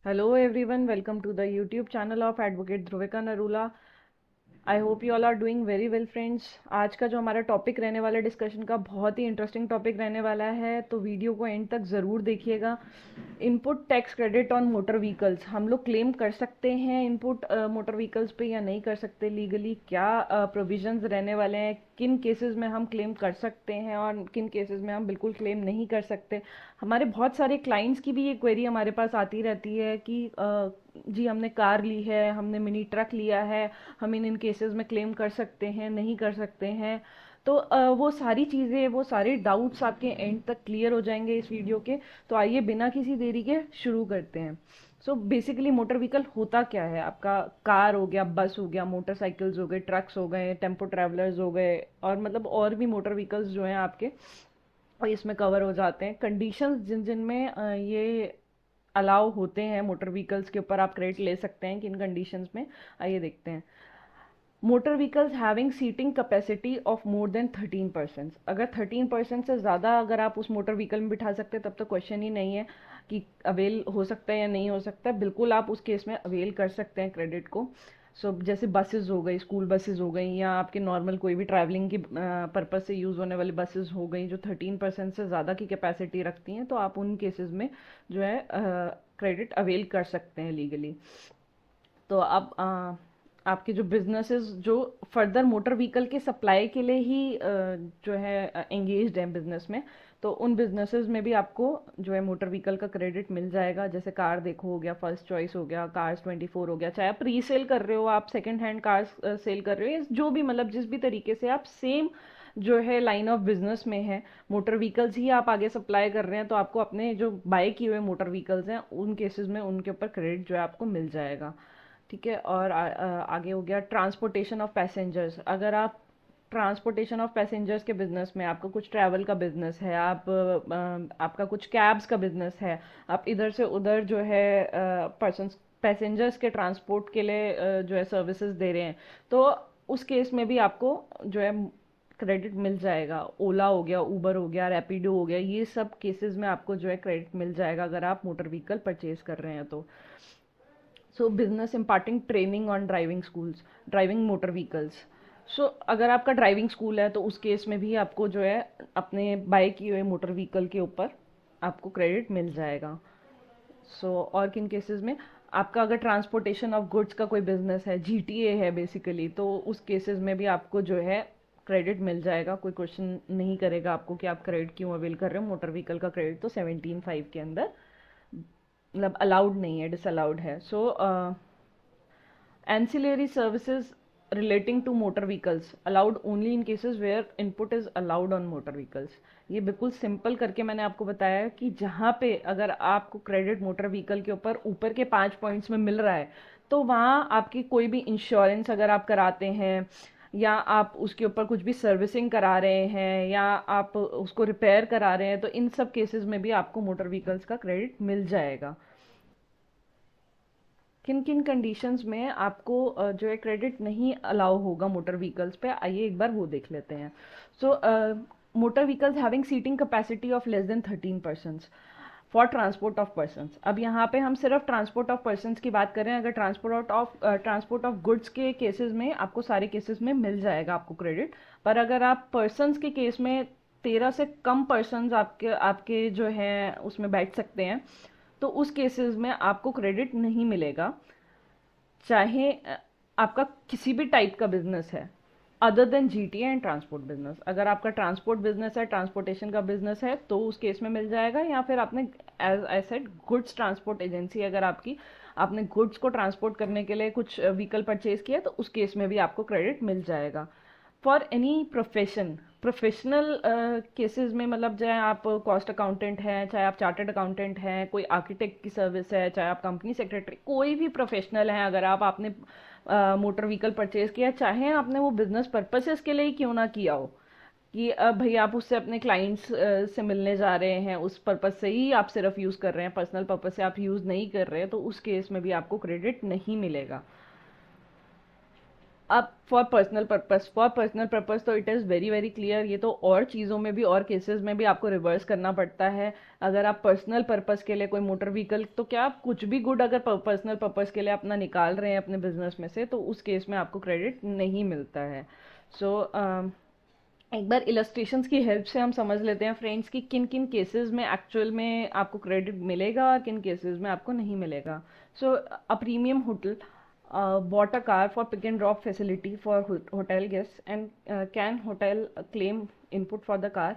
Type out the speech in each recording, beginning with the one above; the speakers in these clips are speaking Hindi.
Hello everyone, welcome to the YouTube channel of Advocate Dhruvika Narula. I hope you all are doing very well friends. आज का जो हमारा टॉपिक रहने वाला डिस्कशन का बहुत ही इंटरेस्टिंग टॉपिक रहने वाला है, तो वीडियो को एंड तक ज़रूर देखिएगा। Input tax credit on motor vehicles हम लोग क्लेम कर सकते हैं इनपुट मोटर व्हीकल्स पे या नहीं कर सकते, लीगली क्या प्रोविजंस रहने वाले हैं, किन केसेस में हम क्लेम कर सकते हैं और किन केसेस में हम बिल्कुल क्लेम नहीं कर सकते। हमारे बहुत सारे क्लाइंट्स की भी ये क्वेरी हमारे पास आती रहती है कि जी हमने कार ली है, हमने मिनी ट्रक लिया है, हम इन केसेस में क्लेम कर सकते हैं नहीं कर सकते हैं। तो वो सारी चीज़ें, वो सारे डाउट्स आपके एंड तक क्लियर हो जाएंगे इस वीडियो के। तो आइए बिना किसी देरी के शुरू करते हैं। सो बेसिकली मोटर व्हीकल होता क्या है आपका? कार हो गया, बस हो गया, मोटरसाइकिल्स हो गए, ट्रक्स हो गए, टेम्पो ट्रैवलर्स हो गए, और मतलब और भी मोटर व्हीकल्स जो हैं आपके और इसमें कवर हो जाते हैं। कंडीशंस जिन जिन में ये अलाउ होते हैं मोटर व्हीकल्स के ऊपर आप क्रेडिट ले सकते हैं, किन कंडीशंस में, आइए देखते हैं। Motor vehicles having seating capacity of more than 13%। अगर 13% से ज़्यादा अगर आप उस मोटर व्हीकल में बिठा सकते हैं तब तो क्वेश्चन ही नहीं है कि अवेल हो सकता है या नहीं हो सकता है। बिल्कुल आप उस केस में अवेल कर सकते हैं क्रेडिट को। जैसे बसेस हो गई, स्कूल बसेस हो गई, या आपके नॉर्मल कोई भी ट्रैवलिंग की पर्पज़ से यूज़ होने वाली बसेस हो गई जो 13% से ज़्यादा की कैपेसिटी रखती हैं, तो आप उन केसेस में जो है क्रेडिट अवेल कर सकते हैं लीगली। तो अब आपके जो बिजनेसेस जो फर्दर मोटर व्हीकल के सप्लाई के लिए ही जो है एंगेज्ड हैं बिजनेस में, तो उन बिजनेसेस में भी आपको जो है मोटर व्हीकल का क्रेडिट मिल जाएगा। जैसे कार देखो हो गया, फर्स्ट चॉइस हो गया, कार्स 24 हो गया, चाहे आप रीसेल कर रहे हो, आप सेकंड हैंड कार्स सेल कर रहे हो, जो भी मतलब जिस भी तरीके से आप सेम जो है लाइन ऑफ बिजनेस में है, मोटर व्हीकल्स ही आप आगे सप्लाई कर रहे हैं, तो आपको अपने जो बाय किए हुए मोटर व्हीकल्स हैं उन केसेस में उनके ऊपर क्रेडिट जो है आपको मिल जाएगा। ठीक है। और आगे हो गया ट्रांसपोर्टेशन ऑफ पैसेंजर्स। अगर आप ट्रांसपोर्टेशन ऑफ पैसेंजर्स के बिजनेस में, आपका कुछ ट्रैवल का बिजनेस है, आपका कुछ कैब्स का बिजनेस है, आप इधर से उधर जो है पर्सन पैसेंजर्स के ट्रांसपोर्ट के लिए जो है सर्विसेज दे रहे हैं, तो उस केस में भी आपको जो है क्रेडिट मिल जाएगा। ओला हो गया, उबर हो गया, रैपिडो हो गया, ये सब केसेस में आपको जो है क्रेडिट मिल जाएगा अगर आप मोटर व्हीकल परचेज कर रहे हैं तो। So business imparting training on driving schools, driving motor vehicles. So अगर आपका ड्राइविंग स्कूल है तो उस केस में भी आपको जो है अपने बाय किए हुए मोटर व्हीकल के ऊपर आपको क्रेडिट मिल जाएगा। और किन केसेस में, आपका अगर ट्रांसपोर्टेशन ऑफ गुड्स का कोई बिजनेस है, जीटीए है बेसिकली, तो उस केसेस में भी आपको जो है क्रेडिट मिल जाएगा। कोई क्वेश्चन नहीं करेगा आपको कि आप क्रेडिट क्यों अवेल कर रहे हो। मोटर व्हीकल का क्रेडिट तो 17(5) के अंदर मतलब अलाउड नहीं है, डिसअलाउड है। ancillary services relating to motor vehicles allowed only in cases where input is allowed on motor vehicles। ये बिल्कुल सिंपल करके मैंने आपको बताया है कि जहाँ पे अगर आपको क्रेडिट मोटर व्हीकल के ऊपर के 5 पॉइंट्स में मिल रहा है, तो वहाँ आपकी कोई भी इंश्योरेंस अगर आप कराते हैं, या आप उसके ऊपर कुछ भी सर्विसिंग करा रहे हैं, या आप उसको रिपेयर करा रहे हैं, तो इन सब केसेस में भी आपको मोटर व्हीकल्स का क्रेडिट मिल जाएगा। किन किन कंडीशंस में आपको जो है क्रेडिट नहीं अलाउ होगा मोटर व्हीकल्स पे, आइए एक बार वो देख लेते हैं। Motor vehicles having seating capacity of less than 13% for transport of persons. अब यहाँ पे हम सिर्फ ट्रांसपोर्ट ऑफ पर्सनस की बात कर रहे हैं। अगर ट्रांसपोर्ट ऑफ गुड्स के केसेस में आपको सारे केसेस में मिल जाएगा आपको क्रेडिट, पर अगर आप पर्सनस के केस में 13 से कम पर्सनस आपके आपके जो हैं उसमें बैठ सकते हैं, तो उस केसेस में आपको क्रेडिट नहीं मिलेगा, चाहे आपका किसी भी टाइप का बिजनेस है other than GTA and transport business. अगर आपका ट्रांसपोर्ट बिजनेस है, ट्रांसपोर्टेशन का बिजनेस है, तो उस केस में मिल जाएगा। या फिर आपने as I said goods transport agency, अगर आपने गुड्स को ट्रांसपोर्ट करने के लिए कुछ व्हीकल परचेज किया, तो उस केस में भी आपको क्रेडिट मिल जाएगा। फॉर एनी प्रोफेशनल केसेस में, मतलब चाहे आप कॉस्ट अकाउंटेंट हैं, चाहे आप चार्टर्ड अकाउंटेंट हैं, कोई आर्किटेक्ट की सर्विस है, चाहे आप कंपनी सेक्रेटरी, कोई भी प्रोफेशनल हैं, अगर आपने मोटर व्हीकल परचेज किया, चाहे आपने वो बिजनेस पर्पसेस के लिए ही क्यों ना किया हो, कि अब भाई आप उससे अपने क्लाइंट्स से मिलने जा रहे हैं, उस पर्पज से ही आप सिर्फ यूज़ कर रहे हैं, पर्सनल पर्पज से आप यूज़ नहीं कर रहे हैं, तो उस केस में भी आपको क्रेडिट नहीं मिलेगा। अब फॉर पर्सनल पर्पस तो it is very very clear, ये तो और चीज़ों में भी और केसेस में भी आपको रिवर्स करना पड़ता है। अगर आप पर्सनल पर्पस के लिए कोई मोटर व्हीकल, तो क्या आप कुछ भी गुड अगर पर्सनल पर्पस के लिए अपना निकाल रहे हैं अपने बिजनेस में से, तो उस केस में आपको क्रेडिट नहीं मिलता है। सो एक बार इलस्ट्रेशंस की हेल्प से हम समझ लेते हैं फ्रेंड्स कि किन किन केसेस में एक्चुअल में आपको क्रेडिट मिलेगा और किन केसेस में आपको नहीं मिलेगा। So a premium hotel bought a car for pick and drop facility for hotel guests and can hotel claim input for the car।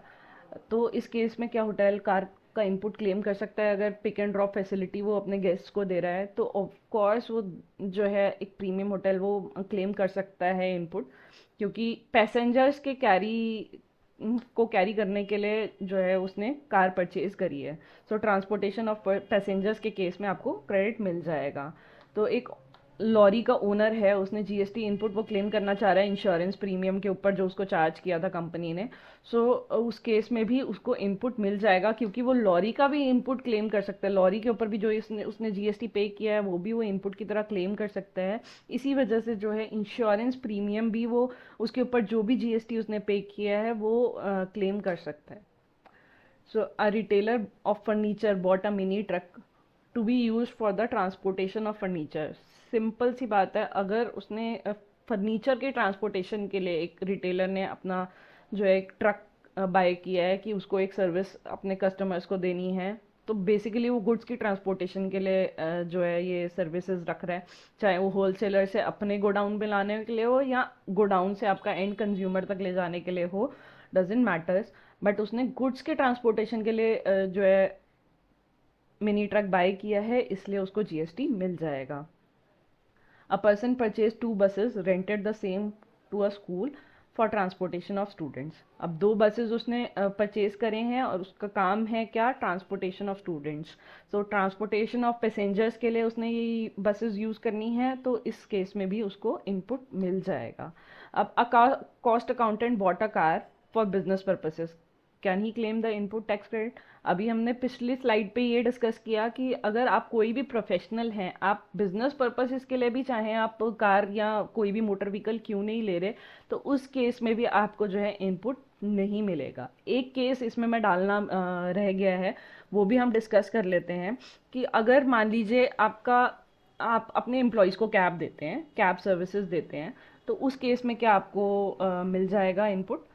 तो इस केस में क्या होटल कार का इनपुट क्लेम कर सकता है अगर पिक एंड ड्रॉप फैसिलिटी वो अपने गेस्ट को दे रहा है? तो ऑफ कोर्स वो जो है एक प्रीमियम होटल वो क्लेम कर सकता है इनपुट, क्योंकि पैसेंजर्स के को कैरी करने के लिए जो है उसने कार परचेज करी है। सो ट्रांसपोर्टेशन ऑफ पैसेंजर्स के केस में आपको क्रेडिट मिल जाएगा। तो एक लॉरी का ओनर है, उसने जीएसटी इनपुट वो क्लेम करना चाह रहा है इंश्योरेंस प्रीमियम के ऊपर जो उसको चार्ज किया था कंपनी ने। सो उस केस में भी उसको इनपुट मिल जाएगा, क्योंकि वो लॉरी का भी इनपुट क्लेम कर सकता है। लॉरी के ऊपर भी जो उसने जीएसटी पे किया है वो भी वो इनपुट की तरह क्लेम कर सकता है। इसी वजह से जो है इंश्योरेंस प्रीमियम भी वो उसके ऊपर जो भी जीएसटी उसने पे किया है वो क्लेम कर सकता है। So a retailer of furniture bought a mini truck to be used for the transportation of furniture। Simple सी बात है, अगर उसने फर्नीचर के ट्रांसपोर्टेशन के लिए एक रिटेलर ने अपना जो है एक ट्रक बाय किया है कि उसको एक सर्विस अपने कस्टमर्स को देनी है, तो बेसिकली वो गुड्स की ट्रांसपोर्टेशन के लिए जो है ये सर्विसेज रख रहा है। चाहे वो होलसेलर से अपने गोडाउन पे लाने के लिए हो या गोडाउन से आपका एंड कंज्यूमर तक ले जाने के लिए हो, डजेंट मैटर्स। बट उसने गुड्स के ट्रांसपोर्टेशन के लिए जो है मिनी ट्रक बाय किया है, इसलिए उसको जीएसटी मिल जाएगा। A person purchase 2 buses rented the same to a school for transportation of students. अब 2 buses उसने परचेज करे हैं और उसका काम है क्या? Transportation of students. So transportation of passengers के लिए उसने ये बसेस यूज़ करनी है, तो इस केस में भी उसको इनपुट मिल जाएगा। अब a cost accountant bought a car for business purposes, can he claim the input tax credit? अभी हमने पिछली स्लाइड पे ये डिस्कस किया कि अगर आप कोई भी प्रोफेशनल हैं, आप बिजनेस पर्पसेस के लिए भी चाहें आप कार या कोई भी मोटर व्हीकल क्यों नहीं ले रहे, तो उस केस में भी आपको जो है इनपुट नहीं मिलेगा। एक केस इसमें मैं डालना रह गया है, वो भी हम डिस्कस कर लेते हैं कि अगर मान लीजिए आप अपने एम्प्लॉयज़ को कैब देते हैं, कैब सर्विसेज देते हैं, तो उस केस में क्या आपको मिल जाएगा इनपुट?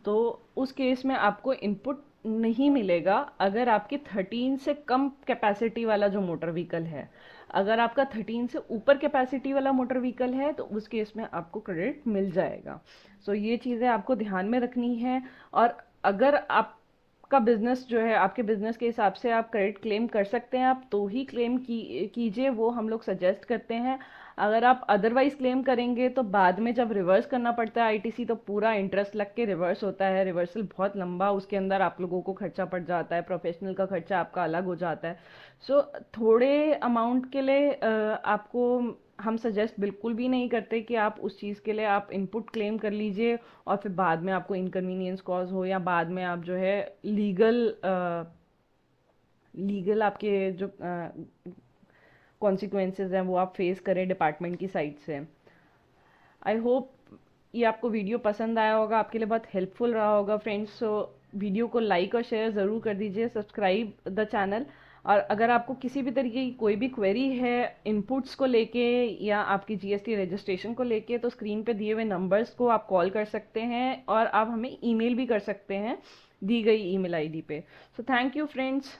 तो उस केस में आपको इनपुट नहीं मिलेगा अगर आपकी 13 से कम कैपेसिटी वाला जो मोटर व्हीकल है। अगर आपका 13 से ऊपर कैपेसिटी वाला मोटर व्हीकल है तो उस केस में आपको क्रेडिट मिल जाएगा। सो ये चीज़ें आपको ध्यान में रखनी है। और अगर आपका बिजनेस जो है, आपके बिजनेस के हिसाब से आप क्रेडिट क्लेम कर सकते हैं, आप तो ही क्लेम कीजिए, वो हम लोग सजेस्ट करते हैं। अगर आप अदरवाइज क्लेम करेंगे तो बाद में जब रिवर्स करना पड़ता है आईटीसी, तो पूरा इंटरेस्ट लग के रिवर्स होता है। रिवर्सल बहुत लंबा, उसके अंदर आप लोगों को खर्चा पड़ जाता है, प्रोफेशनल का खर्चा आपका अलग हो जाता है। सो थोड़े अमाउंट के लिए आपको हम सजेस्ट बिल्कुल भी नहीं करते कि आप उस चीज़ के लिए आप इनपुट क्लेम कर लीजिए और फिर बाद में आपको इनकन्वीनियंस कॉज हो या बाद में आप जो है लीगल आपके जो कॉन्सिक्वेंसेज हैं वो आप फेस करें डिपार्टमेंट की साइड से। आई होप ये आपको वीडियो पसंद आया होगा, आपके लिए बहुत हेल्पफुल रहा होगा फ्रेंड्स। सो वीडियो को लाइक और शेयर ज़रूर कर दीजिए, सब्सक्राइब द चैनल। और अगर आपको किसी भी तरीके की कोई भी क्वेरी है इनपुट्स को लेके या आपकी जीएसटी रजिस्ट्रेशन को लेके, तो स्क्रीन पे दिए हुए नंबर्स को आप कॉल कर सकते हैं और आप हमें ईमेल भी कर सकते हैं दी गई ईमेल आईडी पे। So thank you friends.